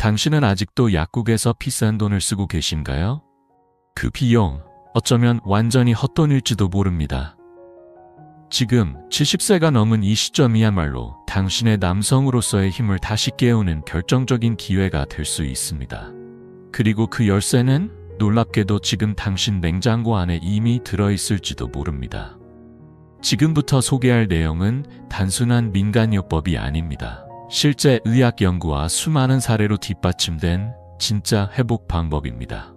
당신은 아직도 약국에서 비싼 돈을 쓰고 계신가요? 그 비용, 어쩌면 완전히 헛돈일지도 모릅니다. 지금 70세가 넘은 이 시점이야말로 당신의 남성으로서의 힘을 다시 깨우는 결정적인 기회가 될 수 있습니다. 그리고 그 열쇠는 놀랍게도 지금 당신 냉장고 안에 이미 들어있을지도 모릅니다. 지금부터 소개할 내용은 단순한 민간요법이 아닙니다. 실제 의학 연구와 수많은 사례로 뒷받침된 진짜 회복 방법입니다.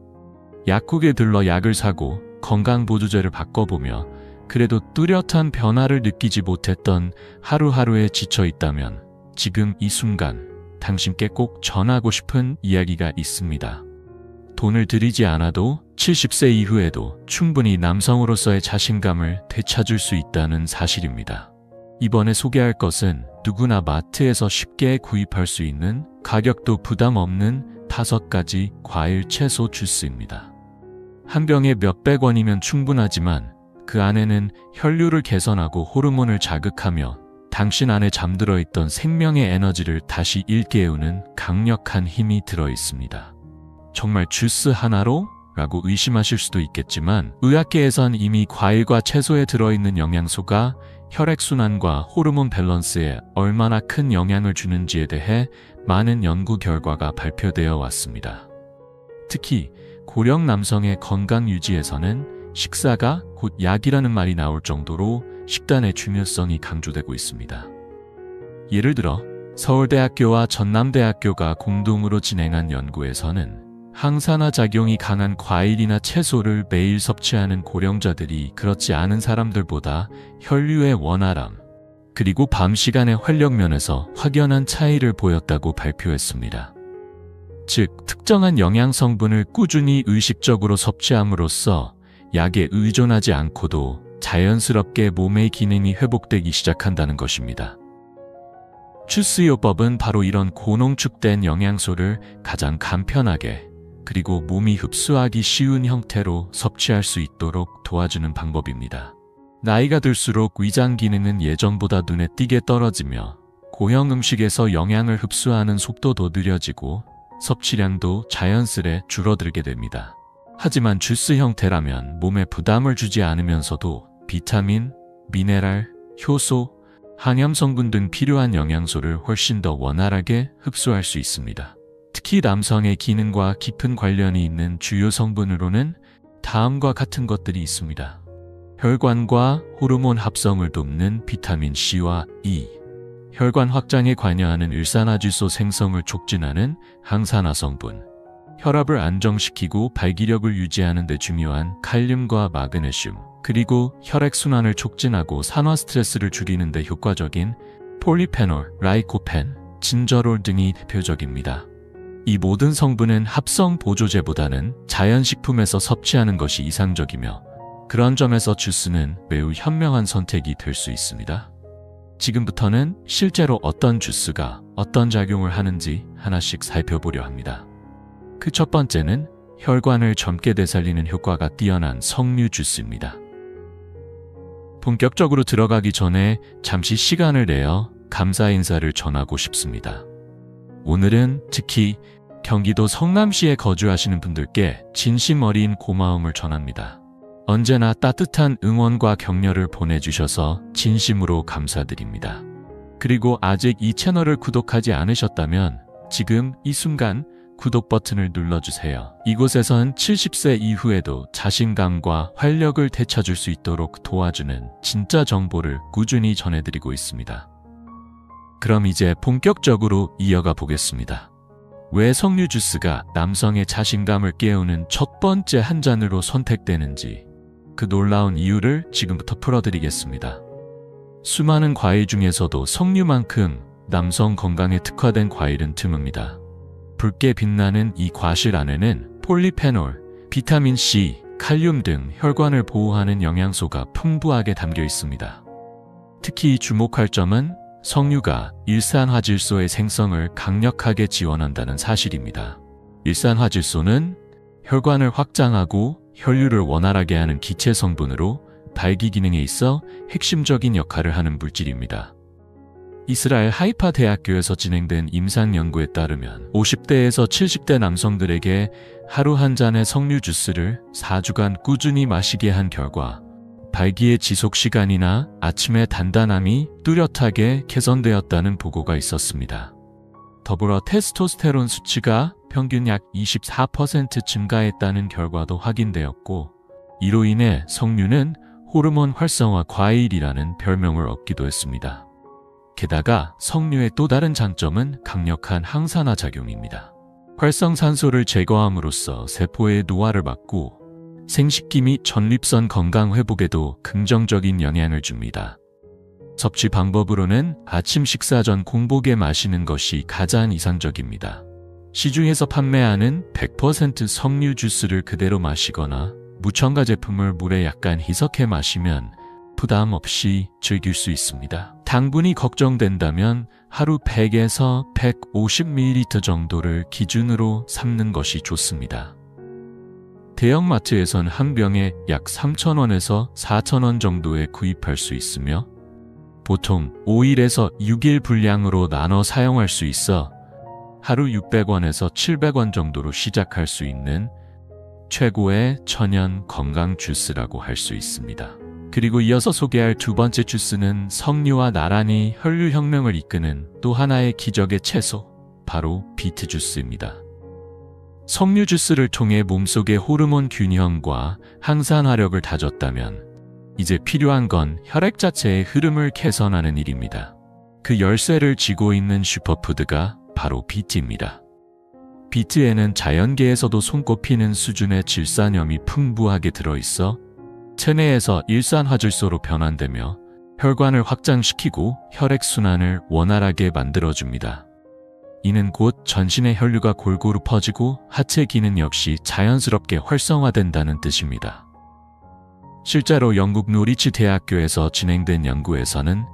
약국에 들러 약을 사고 건강보조제를 바꿔보며 그래도 뚜렷한 변화를 느끼지 못했던 하루하루에 지쳐 있다면 지금 이 순간 당신께 꼭 전하고 싶은 이야기가 있습니다. 돈을 들이지 않아도 70세 이후에도 충분히 남성으로서의 자신감을 되찾을 수 있다는 사실입니다. 이번에 소개할 것은 누구나 마트에서 쉽게 구입할 수 있는 가격도 부담 없는 5가지 과일 채소 주스입니다. 한 병에 몇백 원이면 충분하지만 그 안에는 혈류를 개선하고 호르몬을 자극하며 당신 안에 잠들어 있던 생명의 에너지를 다시 일깨우는 강력한 힘이 들어 있습니다. 정말 주스 하나로? 라고 의심하실 수도 있겠지만 의학계에선 이미 과일과 채소에 들어있는 영양소가 혈액순환과 호르몬 밸런스에 얼마나 큰 영향을 주는지에 대해 많은 연구 결과가 발표되어 왔습니다. 특히 고령 남성의 건강 유지에서는 식사가 곧 약이라는 말이 나올 정도로 식단의 중요성이 강조되고 있습니다. 예를 들어 서울대학교와 전남대학교가 공동으로 진행한 연구에서는 항산화 작용이 강한 과일이나 채소를 매일 섭취하는 고령자들이 그렇지 않은 사람들보다 혈류의 원활함, 그리고 밤 시간의 활력면에서 확연한 차이를 보였다고 발표했습니다. 즉, 특정한 영양 성분을 꾸준히 의식적으로 섭취함으로써 약에 의존하지 않고도 자연스럽게 몸의 기능이 회복되기 시작한다는 것입니다. 주스요법은 바로 이런 고농축된 영양소를 가장 간편하게 그리고 몸이 흡수하기 쉬운 형태로 섭취할 수 있도록 도와주는 방법입니다. 나이가 들수록 위장 기능은 예전보다 눈에 띄게 떨어지며 고형 음식에서 영양을 흡수하는 속도도 느려지고 섭취량도 자연스레 줄어들게 됩니다. 하지만 주스 형태라면 몸에 부담을 주지 않으면서도 비타민, 미네랄, 효소, 항염 성분 등 필요한 영양소를 훨씬 더 원활하게 흡수할 수 있습니다. 특히 남성의 기능과 깊은 관련이 있는 주요 성분으로는 다음과 같은 것들이 있습니다. 혈관과 호르몬 합성을 돕는 비타민 C와 E, 혈관 확장에 관여하는 일산화질소 생성을 촉진하는 항산화 성분, 혈압을 안정시키고 발기력을 유지하는 데 중요한 칼륨과 마그네슘, 그리고 혈액순환을 촉진하고 산화 스트레스를 줄이는 데 효과적인 폴리페놀, 라이코펜, 진저롤 등이 대표적입니다. 이 모든 성분은 합성 보조제보다는 자연식품에서 섭취하는 것이 이상적이며 그런 점에서 주스는 매우 현명한 선택이 될 수 있습니다. 지금부터는 실제로 어떤 주스가 어떤 작용을 하는지 하나씩 살펴보려 합니다. 그 첫 번째는 혈관을 젊게 되살리는 효과가 뛰어난 석류 주스입니다. 본격적으로 들어가기 전에 잠시 시간을 내어 감사 인사를 전하고 싶습니다. 오늘은 특히 경기도 성남시에 거주하시는 분들께 진심 어린 고마움을 전합니다. 언제나 따뜻한 응원과 격려를 보내주셔서 진심으로 감사드립니다. 그리고 아직 이 채널을 구독하지 않으셨다면 지금 이 순간 구독 버튼을 눌러주세요. 이곳에선 70세 이후에도 자신감과 활력을 되찾을 수 있도록 도와주는 진짜 정보를 꾸준히 전해드리고 있습니다. 그럼 이제 본격적으로 이어가 보겠습니다. 왜 석류 주스가 남성의 자신감을 깨우는 첫 번째 한 잔으로 선택되는지 그 놀라운 이유를 지금부터 풀어드리겠습니다. 수많은 과일 중에서도 석류만큼 남성 건강에 특화된 과일은 드뭅니다. 붉게 빛나는 이 과실 안에는 폴리페놀, 비타민 C, 칼륨 등 혈관을 보호하는 영양소가 풍부하게 담겨 있습니다. 특히 주목할 점은 석류가 일산화질소의 생성을 강력하게 지원한다는 사실입니다. 일산화질소는 혈관을 확장하고 혈류를 원활하게 하는 기체 성분으로 발기 기능에 있어 핵심적인 역할을 하는 물질입니다. 이스라엘 하이파 대학교에서 진행된 임상 연구에 따르면 50대에서 70대 남성들에게 하루 한 잔의 석류 주스를 4주간 꾸준히 마시게 한 결과 발기의 지속 시간이나 아침의 단단함이 뚜렷하게 개선되었다는 보고가 있었습니다. 더불어 테스토스테론 수치가 평균 약 24% 증가했다는 결과도 확인되었고, 이로 인해 석류는 호르몬 활성화 과일이라는 별명을 얻기도 했습니다. 게다가 석류의 또 다른 장점은 강력한 항산화 작용입니다. 활성산소를 제거함으로써 세포의 노화를 막고 생식기 및 전립선 건강 회복에도 긍정적인 영향을 줍니다. 섭취 방법으로는 아침 식사 전 공복에 마시는 것이 가장 이상적입니다. 시중에서 판매하는 100% 석류 주스를 그대로 마시거나 무첨가 제품을 물에 약간 희석해 마시면 부담 없이 즐길 수 있습니다. 당분이 걱정된다면 하루 100에서 150ml 정도를 기준으로 삼는 것이 좋습니다. 대형마트에선 한 병에 약 3,000원에서 4,000원 정도에 구입할 수 있으며 보통 5일에서 6일 분량으로 나눠 사용할 수 있어 하루 600원에서 700원 정도로 시작할 수 있는 최고의 천연 건강 주스라고 할 수 있습니다. 그리고 이어서 소개할 두 번째 주스는 석류와 나란히 혈류혁명을 이끄는 또 하나의 기적의 채소, 바로 비트 주스입니다. 석류 주스를 통해 몸속의 호르몬 균형과 항산화력을 다졌다면 이제 필요한 건 혈액 자체의 흐름을 개선하는 일입니다. 그 열쇠를 쥐고 있는 슈퍼푸드가 바로 비트입니다. 비트에는 자연계에서도 손꼽히는 수준의 질산염이 풍부하게 들어있어 체내에서 일산화질소로 변환되며 혈관을 확장시키고 혈액순환을 원활하게 만들어줍니다. 이는 곧 전신의 혈류가 골고루 퍼지고 하체 기능 역시 자연스럽게 활성화된다는 뜻입니다. 실제로 영국 노리치 대학교에서 진행된 연구에서는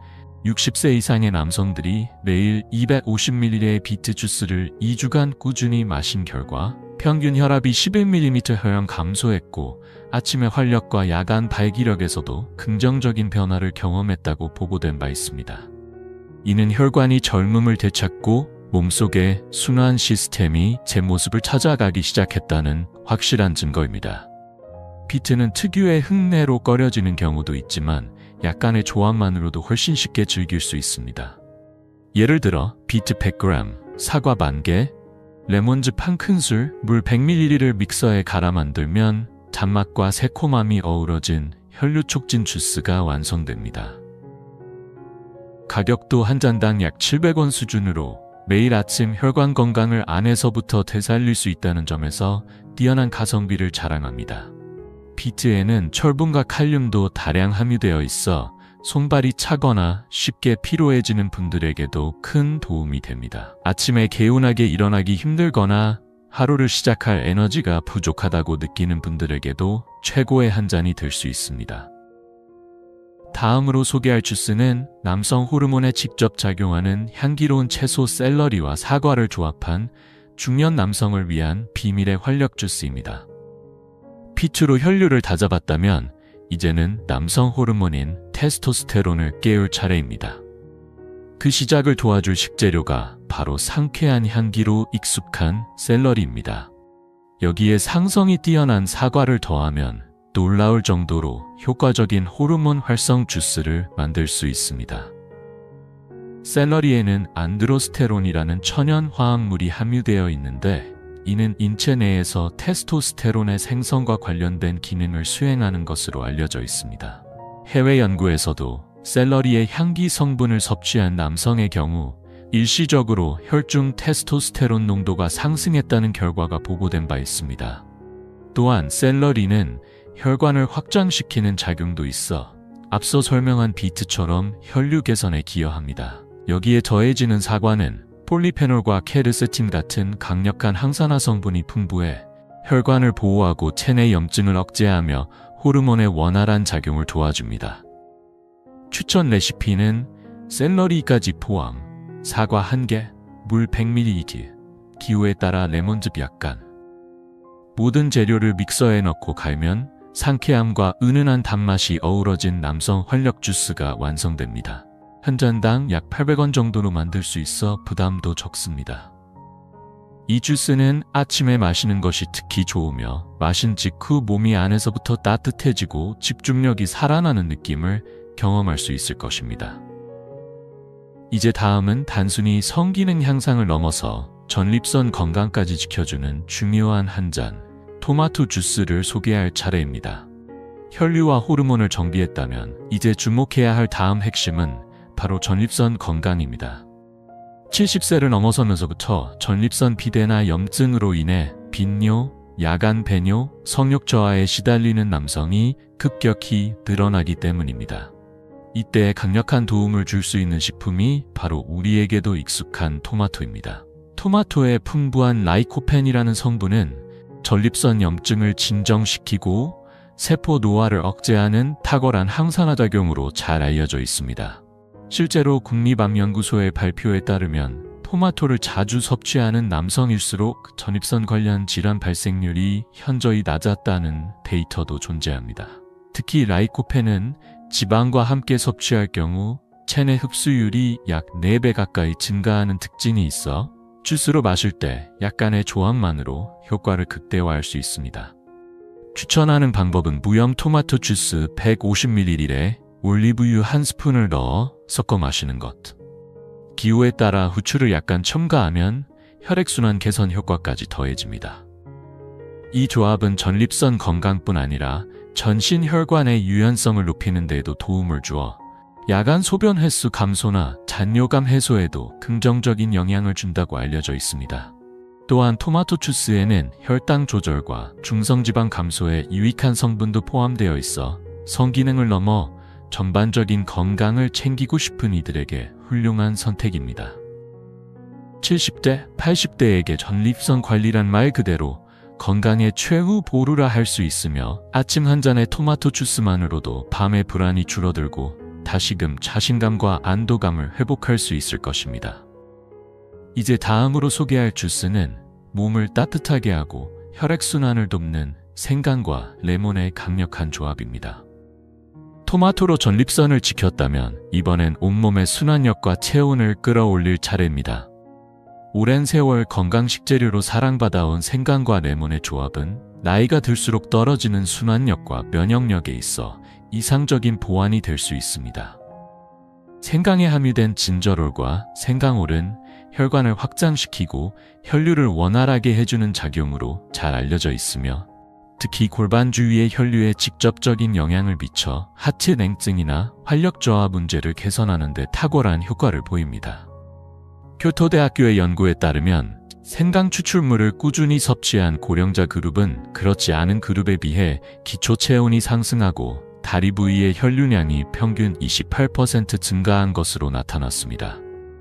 60세 이상의 남성들이 매일 250ml의 비트 주스를 2주간 꾸준히 마신 결과 평균 혈압이 11mm 혈량 감소했고 아침의 활력과 야간 발기력에서도 긍정적인 변화를 경험했다고 보고된 바 있습니다. 이는 혈관이 젊음을 되찾고 몸속의 순환 시스템이 제 모습을 찾아가기 시작했다는 확실한 증거입니다. 비트는 특유의 흙내로 끓여지는 경우도 있지만 약간의 조합만으로도 훨씬 쉽게 즐길 수 있습니다. 예를 들어 비트 100g, 사과 반개, 레몬즙 한 큰술, 물 100ml를 믹서에 갈아 만들면 단맛과 새콤함이 어우러진 혈류 촉진 주스가 완성됩니다. 가격도 한 잔당 약 700원 수준으로 매일 아침 혈관 건강을 안에서부터 되살릴 수 있다는 점에서 뛰어난 가성비를 자랑합니다. 비트에는 철분과 칼륨도 다량 함유되어 있어 손발이 차거나 쉽게 피로해지는 분들에게도 큰 도움이 됩니다. 아침에 개운하게 일어나기 힘들거나 하루를 시작할 에너지가 부족하다고 느끼는 분들에게도 최고의 한 잔이 될 수 있습니다. 다음으로 소개할 주스는 남성 호르몬에 직접 작용하는 향기로운 채소 샐러리와 사과를 조합한 중년 남성을 위한 비밀의 활력 주스입니다. 피트로 혈류를 다잡았다면 이제는 남성 호르몬인 테스토스테론을 깨울 차례입니다. 그 시작을 도와줄 식재료가 바로 상쾌한 향기로 익숙한 샐러리입니다. 여기에 상성이 뛰어난 사과를 더하면 놀라울 정도로 효과적인 호르몬 활성 주스를 만들 수 있습니다. 샐러리에는 안드로스테론이라는 천연 화학물이 함유되어 있는데 이는 인체 내에서 테스토스테론의 생성과 관련된 기능을 수행하는 것으로 알려져 있습니다. 해외 연구에서도 샐러리의 향기 성분을 섭취한 남성의 경우 일시적으로 혈중 테스토스테론 농도가 상승했다는 결과가 보고된 바 있습니다. 또한 샐러리는 혈관을 확장시키는 작용도 있어 앞서 설명한 비트처럼 혈류 개선에 기여합니다. 여기에 더해지는 사과는 폴리페놀과 케르세틴 같은 강력한 항산화 성분이 풍부해 혈관을 보호하고 체내 염증을 억제하며 호르몬의 원활한 작용을 도와줍니다. 추천 레시피는 샐러리까지 포함, 사과 1개, 물 100ml, 기호에 따라 레몬즙 약간. 모든 재료를 믹서에 넣고 갈면 상쾌함과 은은한 단맛이 어우러진 남성 활력 주스가 완성됩니다. 한 잔당 약 800원 정도로 만들 수 있어 부담도 적습니다. 이 주스는 아침에 마시는 것이 특히 좋으며 마신 직후 몸이 안에서부터 따뜻해지고 집중력이 살아나는 느낌을 경험할 수 있을 것입니다. 이제 다음은 단순히 성기능 향상을 넘어서 전립선 건강까지 지켜주는 중요한 한 잔, 토마토 주스를 소개할 차례입니다. 혈류와 호르몬을 정비했다면 이제 주목해야 할 다음 핵심은 바로 전립선 건강입니다. 70세를 넘어서면서부터 전립선 비대나 염증으로 인해 빈뇨, 야간 배뇨, 성욕 저하에 시달리는 남성이 급격히 늘어나기 때문입니다. 이때 강력한 도움을 줄 수 있는 식품이 바로 우리에게도 익숙한 토마토입니다. 토마토의 풍부한 라이코펜이라는 성분은 전립선 염증을 진정시키고 세포 노화를 억제하는 탁월한 항산화 작용으로 잘 알려져 있습니다. 실제로 국립암연구소의 발표에 따르면 토마토를 자주 섭취하는 남성일수록 전립선 관련 질환 발생률이 현저히 낮았다는 데이터도 존재합니다. 특히 라이코펜은 지방과 함께 섭취할 경우 체내 흡수율이 약 4배 가까이 증가하는 특징이 있어 주스로 마실 때 약간의 조합만으로 효과를 극대화할 수 있습니다. 추천하는 방법은 무염 토마토 주스 150ml에 올리브유 1스푼을 넣어 섞어 마시는 것. 기호에 따라 후추를 약간 첨가하면 혈액순환 개선 효과까지 더해집니다. 이 조합은 전립선 건강뿐 아니라 전신 혈관의 유연성을 높이는 데에도 도움을 주어 야간 소변 횟수 감소나 잔뇨감 해소에도 긍정적인 영향을 준다고 알려져 있습니다. 또한 토마토 주스에는 혈당 조절과 중성지방 감소에 유익한 성분도 포함되어 있어 성기능을 넘어 전반적인 건강을 챙기고 싶은 이들에게 훌륭한 선택입니다. 70대, 80대에게 전립선 관리란 말 그대로 건강의 최후 보루라 할 수 있으며 아침 한 잔의 토마토 주스만으로도 밤의 불안이 줄어들고 다시금 자신감과 안도감을 회복할 수 있을 것입니다. 이제 다음으로 소개할 주스는 몸을 따뜻하게 하고 혈액순환을 돕는 생강과 레몬의 강력한 조합입니다. 토마토로 전립선을 지켰다면 이번엔 온몸의 순환력과 체온을 끌어올릴 차례입니다. 오랜 세월 건강 식재료로 사랑받아온 생강과 레몬의 조합은 나이가 들수록 떨어지는 순환력과 면역력에 있어 이상적인 보완이 될 수 있습니다. 생강에 함유된 진저롤과 생강올은 혈관을 확장시키고 혈류를 원활하게 해주는 작용으로 잘 알려져 있으며 특히 골반 주위의 혈류에 직접적인 영향을 미쳐 하체 냉증이나 활력 저하 문제를 개선하는 데 탁월한 효과를 보입니다. 교토대학교의 연구에 따르면 생강 추출물을 꾸준히 섭취한 고령자 그룹은 그렇지 않은 그룹에 비해 기초 체온이 상승하고 다리 부위의 혈류량이 평균 28% 증가한 것으로 나타났습니다.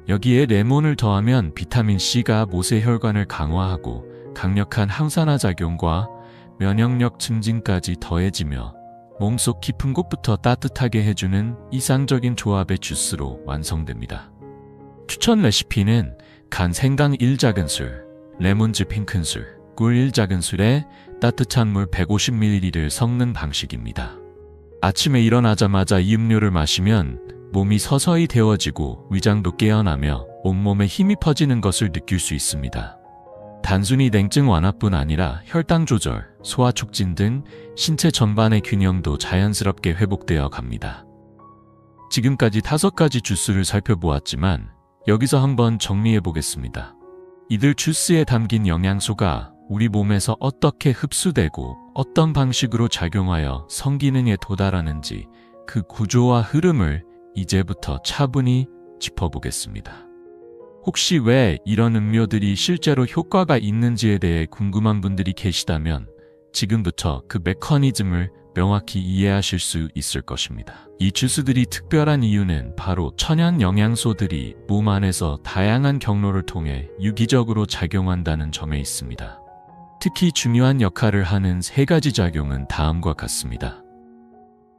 여기에 레몬을 더하면 비타민C가 모세혈관을 강화하고 강력한 항산화 작용과 면역력 증진까지 더해지며 몸속 깊은 곳부터 따뜻하게 해주는 이상적인 조합의 주스로 완성됩니다. 추천 레시피는 간 생강 1작은술, 레몬즙 1큰술, 꿀 1작은술에 따뜻한 물 150ml를 섞는 방식입니다. 아침에 일어나자마자 이 음료를 마시면 몸이 서서히 데워지고 위장도 깨어나며 온몸에 힘이 퍼지는 것을 느낄 수 있습니다. 단순히 냉증 완화뿐 아니라 혈당 조절, 소화 촉진 등 신체 전반의 균형도 자연스럽게 회복되어 갑니다. 지금까지 5가지 주스를 살펴보았지만 여기서 한번 정리해 보겠습니다. 이들 주스에 담긴 영양소가 우리 몸에서 어떻게 흡수되고 어떤 방식으로 작용하여 성기능에 도달하는지 그 구조와 흐름을 이제부터 차분히 짚어보겠습니다. 혹시 왜 이런 음료들이 실제로 효과가 있는지에 대해 궁금한 분들이 계시다면 지금부터 그 메커니즘을 명확히 이해하실 수 있을 것입니다. 이 주스들이 특별한 이유는 바로 천연 영양소들이 몸 안에서 다양한 경로를 통해 유기적으로 작용한다는 점에 있습니다. 특히 중요한 역할을 하는 3가지 작용은 다음과 같습니다.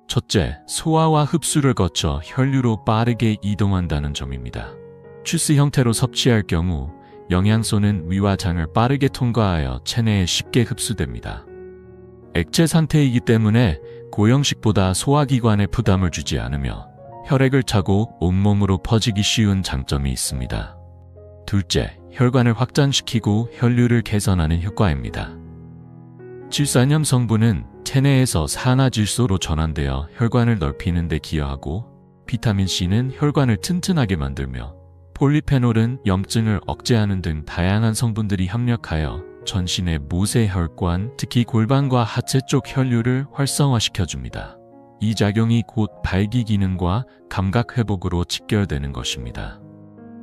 첫째, 소화와 흡수를 거쳐 혈류로 빠르게 이동한다는 점입니다. 주스 형태로 섭취할 경우 영양소는 위와 장을 빠르게 통과하여 체내에 쉽게 흡수됩니다. 액체 상태이기 때문에 고형식보다 소화기관에 부담을 주지 않으며 혈액을 차고 온몸으로 퍼지기 쉬운 장점이 있습니다. 둘째, 혈관을 확장시키고 혈류를 개선하는 효과입니다. 질산염 성분은 체내에서 산화질소로 전환되어 혈관을 넓히는 데 기여하고, 비타민C는 혈관을 튼튼하게 만들며, 폴리페놀은 염증을 억제하는 등 다양한 성분들이 협력하여 전신의 모세혈관, 특히 골반과 하체 쪽 혈류를 활성화시켜줍니다. 이 작용이 곧 발기 기능과 감각 회복으로 직결되는 것입니다.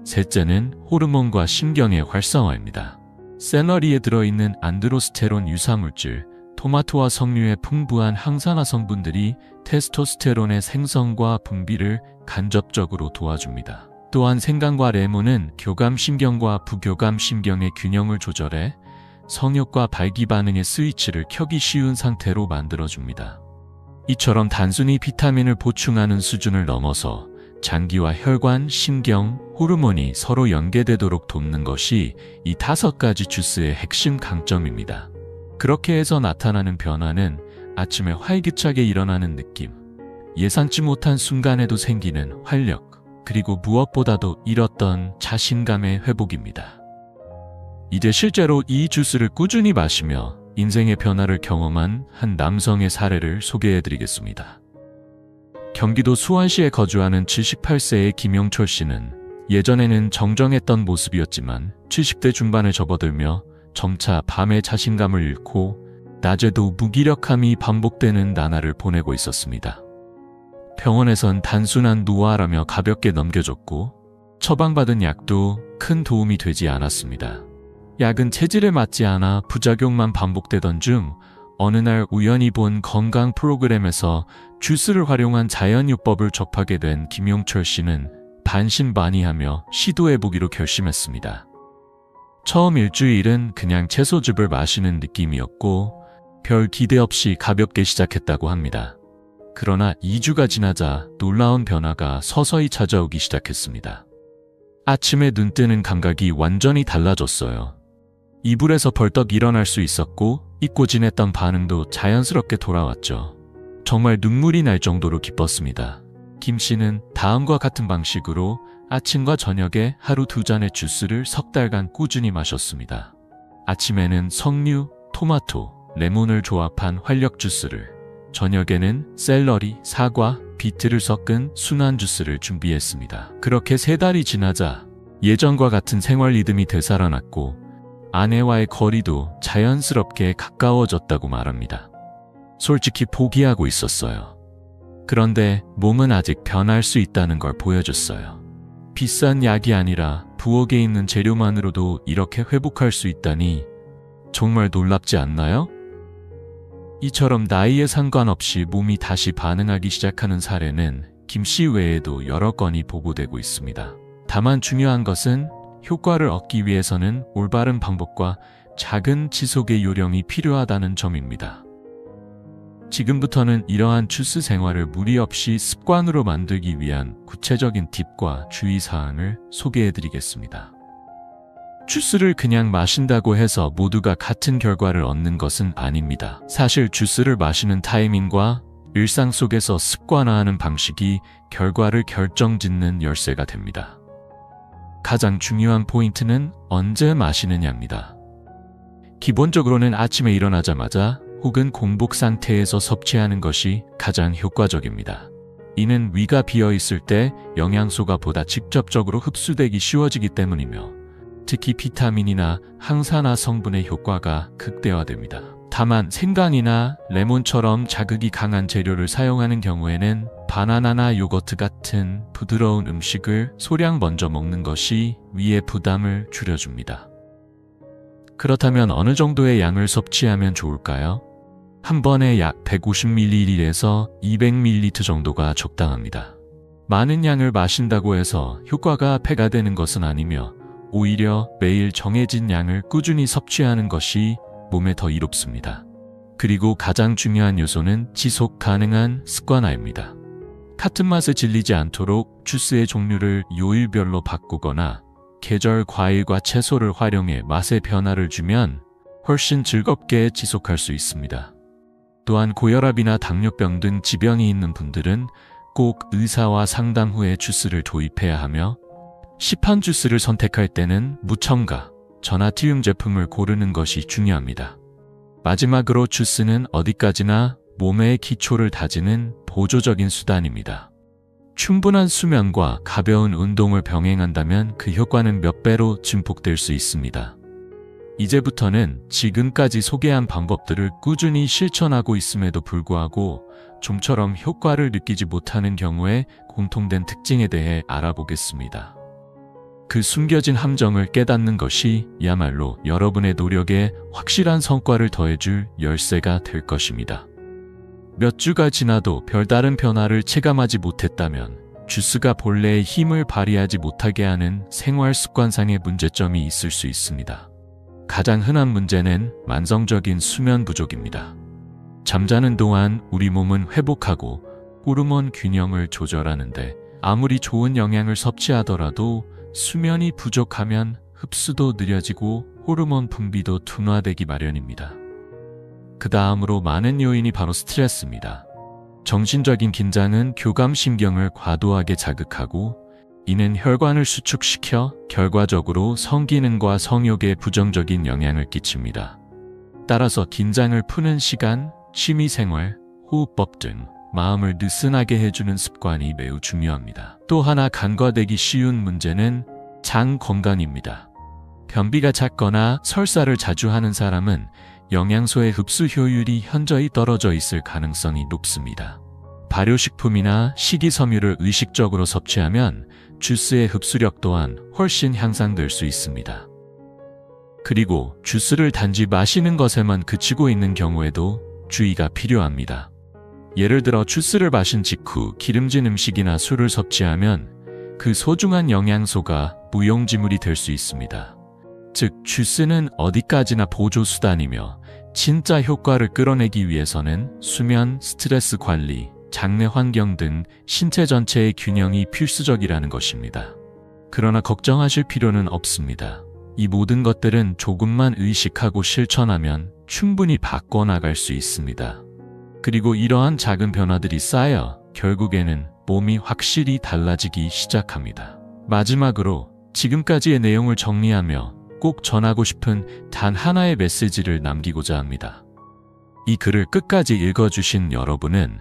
셋째는 호르몬과 신경의 활성화입니다. 샐러리에 들어있는 안드로스테론 유사물질, 토마토와 석류의 풍부한 항산화 성분들이 테스토스테론의 생성과 분비를 간접적으로 도와줍니다. 또한 생강과 레몬은 교감신경과 부교감신경의 균형을 조절해 성욕과 발기 반응의 스위치를 켜기 쉬운 상태로 만들어줍니다. 이처럼 단순히 비타민을 보충하는 수준을 넘어서 장기와 혈관, 신경, 호르몬이 서로 연계되도록 돕는 것이 이 5가지 주스의 핵심 강점입니다. 그렇게 해서 나타나는 변화는 아침에 활기차게 일어나는 느낌, 예상치 못한 순간에도 생기는 활력, 그리고 무엇보다도 잃었던 자신감의 회복입니다. 이제 실제로 이 주스를 꾸준히 마시며 인생의 변화를 경험한 한 남성의 사례를 소개해드리겠습니다. 경기도 수원시에 거주하는 78세의 김용철 씨는 예전에는 정정했던 모습이었지만 70대 중반에 접어들며 점차 밤에 자신감을 잃고 낮에도 무기력함이 반복되는 나날을 보내고 있었습니다. 병원에선 단순한 노화라며 가볍게 넘겨줬고 처방받은 약도 큰 도움이 되지 않았습니다. 약은 체질에 맞지 않아 부작용만 반복되던 중 어느 날 우연히 본 건강 프로그램에서 주스를 활용한 자연요법을 접하게 된 김용철 씨는 반신반의하며 시도해보기로 결심했습니다. 처음 일주일은 그냥 채소즙을 마시는 느낌이었고 별 기대 없이 가볍게 시작했다고 합니다. 그러나 2주가 지나자 놀라운 변화가 서서히 찾아오기 시작했습니다. 아침에 눈 뜨는 감각이 완전히 달라졌어요. 이불에서 벌떡 일어날 수 있었고 잊고 지냈던 반응도 자연스럽게 돌아왔죠. 정말 눈물이 날 정도로 기뻤습니다. 김 씨는 다음과 같은 방식으로 아침과 저녁에 하루 2잔의 주스를 석 달간 꾸준히 마셨습니다. 아침에는 석류, 토마토, 레몬을 조합한 활력 주스를, 저녁에는 샐러리, 사과, 비트를 섞은 순한 주스를 준비했습니다. 그렇게 3달이 지나자 예전과 같은 생활 리듬이 되살아났고 아내와의 거리도 자연스럽게 가까워졌다고 말합니다. 솔직히 포기하고 있었어요. 그런데 몸은 아직 변할 수 있다는 걸 보여줬어요. 비싼 약이 아니라 부엌에 있는 재료만으로도 이렇게 회복할 수 있다니 정말 놀랍지 않나요? 이처럼 나이에 상관없이 몸이 다시 반응하기 시작하는 사례는 김 씨 외에도 여러 건이 보고되고 있습니다. 다만 중요한 것은 효과를 얻기 위해서는 올바른 방법과 작은 지속의 요령이 필요하다는 점입니다. 지금부터는 이러한 주스 생활을 무리 없이 습관으로 만들기 위한 구체적인 팁과 주의사항을 소개해드리겠습니다. 주스를 그냥 마신다고 해서 모두가 같은 결과를 얻는 것은 아닙니다. 사실 주스를 마시는 타이밍과 일상 속에서 습관화하는 방식이 결과를 결정짓는 열쇠가 됩니다. 가장 중요한 포인트는 언제 마시느냐입니다. 기본적으로는 아침에 일어나자마자 혹은 공복 상태에서 섭취하는 것이 가장 효과적입니다. 이는 위가 비어 있을 때 영양소가 보다 직접적으로 흡수되기 쉬워지기 때문이며 특히 비타민이나 항산화 성분의 효과가 극대화됩니다. 다만 생강이나 레몬처럼 자극이 강한 재료를 사용하는 경우에는 바나나나 요거트 같은 부드러운 음식을 소량 먼저 먹는 것이 위의 부담을 줄여줍니다. 그렇다면 어느 정도의 양을 섭취하면 좋을까요? 한 번에 약 150ml에서 200ml 정도가 적당합니다. 많은 양을 마신다고 해서 효과가 배가 되는 것은 아니며 오히려 매일 정해진 양을 꾸준히 섭취하는 것이 몸에 더 이롭습니다. 그리고 가장 중요한 요소는 지속 가능한 습관화입니다. 같은 맛에 질리지 않도록 주스의 종류를 요일별로 바꾸거나 계절 과일과 채소를 활용해 맛의 변화를 주면 훨씬 즐겁게 지속할 수 있습니다. 또한 고혈압이나 당뇨병 등 지병이 있는 분들은 꼭 의사와 상담 후에 주스를 도입해야 하며 시판 주스를 선택할 때는 무첨가, 전하티움 제품을 고르는 것이 중요합니다. 마지막으로 주스는 어디까지나 몸의 기초를 다지는 보조적인 수단입니다. 충분한 수면과 가벼운 운동을 병행한다면 그 효과는 몇 배로 증폭될 수 있습니다. 이제부터는 지금까지 소개한 방법들을 꾸준히 실천하고 있음에도 불구하고 좀처럼 효과를 느끼지 못하는 경우에 공통된 특징에 대해 알아보겠습니다. 그 숨겨진 함정을 깨닫는 것이 야말로 여러분의 노력에 확실한 성과를 더해줄 열쇠가 될 것입니다. 몇 주가 지나도 별다른 변화를 체감하지 못했다면 주스가 본래의 힘을 발휘하지 못하게 하는 생활 습관상의 문제점이 있을 수 있습니다. 가장 흔한 문제는 만성적인 수면 부족입니다. 잠자는 동안 우리 몸은 회복하고 호르몬 균형을 조절하는데 아무리 좋은 영양을 섭취하더라도 수면이 부족하면 흡수도 느려지고 호르몬 분비도 둔화되기 마련입니다. 그 다음으로 많은 요인이 바로 스트레스입니다. 정신적인 긴장은 교감신경을 과도하게 자극하고 이는 혈관을 수축시켜 결과적으로 성기능과 성욕에 부정적인 영향을 끼칩니다. 따라서 긴장을 푸는 시간, 취미생활, 호흡법 등 마음을 느슨하게 해주는 습관이 매우 중요합니다. 또 하나 간과되기 쉬운 문제는 장 건강입니다. 변비가 잦거나 설사를 자주 하는 사람은 영양소의 흡수 효율이 현저히 떨어져 있을 가능성이 높습니다. 발효식품이나 식이섬유를 의식적으로 섭취하면 주스의 흡수력 또한 훨씬 향상될 수 있습니다. 그리고 주스를 단지 마시는 것에만 그치고 있는 경우에도 주의가 필요합니다. 예를 들어 주스를 마신 직후 기름진 음식이나 술을 섭취하면 그 소중한 영양소가 무용지물이 될 수 있습니다. 즉, 주스는 어디까지나 보조수단이며 진짜 효과를 끌어내기 위해서는 수면, 스트레스 관리, 장내 환경 등 신체 전체의 균형이 필수적이라는 것입니다. 그러나 걱정하실 필요는 없습니다. 이 모든 것들은 조금만 의식하고 실천하면 충분히 바꿔나갈 수 있습니다. 그리고 이러한 작은 변화들이 쌓여 결국에는 몸이 확실히 달라지기 시작합니다. 마지막으로 지금까지의 내용을 정리하며 꼭 전하고 싶은 단 하나의 메시지를 남기고자 합니다. 이 글을 끝까지 읽어주신 여러분은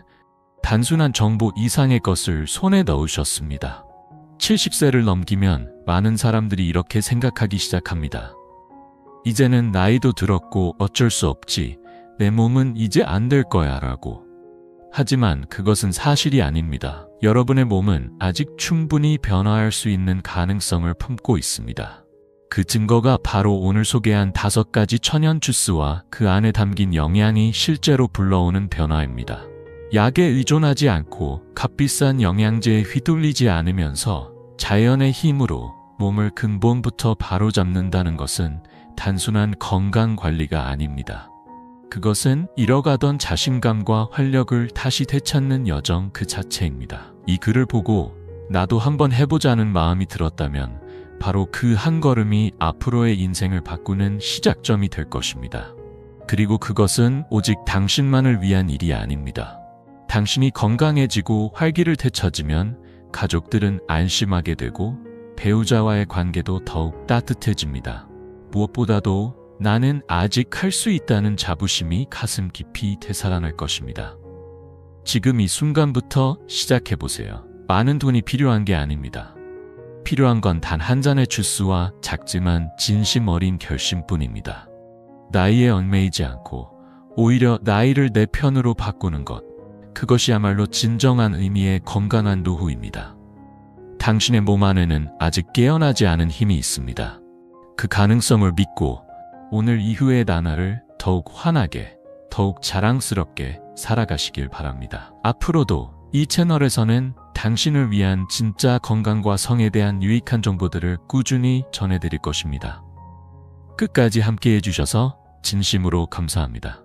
단순한 정보 이상의 것을 손에 넣으셨습니다. 70세를 넘기면 많은 사람들이 이렇게 생각하기 시작합니다. 이제는 나이도 들었고 어쩔 수 없지. 내 몸은 이제 안 될 거야 라고. 하지만 그것은 사실이 아닙니다. 여러분의 몸은 아직 충분히 변화할 수 있는 가능성을 품고 있습니다. 그 증거가 바로 오늘 소개한 5가지 천연 주스와 그 안에 담긴 영양이 실제로 불러오는 변화입니다. 약에 의존하지 않고 값비싼 영양제에 휘둘리지 않으면서 자연의 힘으로 몸을 근본부터 바로잡는다는 것은 단순한 건강 관리가 아닙니다. 그것은 잃어가던 자신감과 활력을 다시 되찾는 여정 그 자체입니다. 이 글을 보고 나도 한번 해보자는 마음이 들었다면 바로 그 한 걸음이 앞으로의 인생을 바꾸는 시작점이 될 것입니다. 그리고 그것은 오직 당신만을 위한 일이 아닙니다. 당신이 건강해지고 활기를 되찾으면 가족들은 안심하게 되고 배우자와의 관계도 더욱 따뜻해집니다. 무엇보다도 나는 아직 할 수 있다는 자부심이 가슴 깊이 되살아날 것입니다. 지금 이 순간부터 시작해보세요. 많은 돈이 필요한 게 아닙니다. 필요한 건 단 한 잔의 주스와 작지만 진심 어린 결심뿐입니다. 나이에 얽매이지 않고 오히려 나이를 내 편으로 바꾸는 것, 그것이야말로 진정한 의미의 건강한 노후입니다. 당신의 몸 안에는 아직 깨어나지 않은 힘이 있습니다. 그 가능성을 믿고 오늘 이후의 나날을 더욱 환하게, 더욱 자랑스럽게 살아가시길 바랍니다. 앞으로도 이 채널에서는 당신을 위한 진짜 건강과 성에 대한 유익한 정보들을 꾸준히 전해드릴 것입니다. 끝까지 함께 해주셔서 진심으로 감사합니다.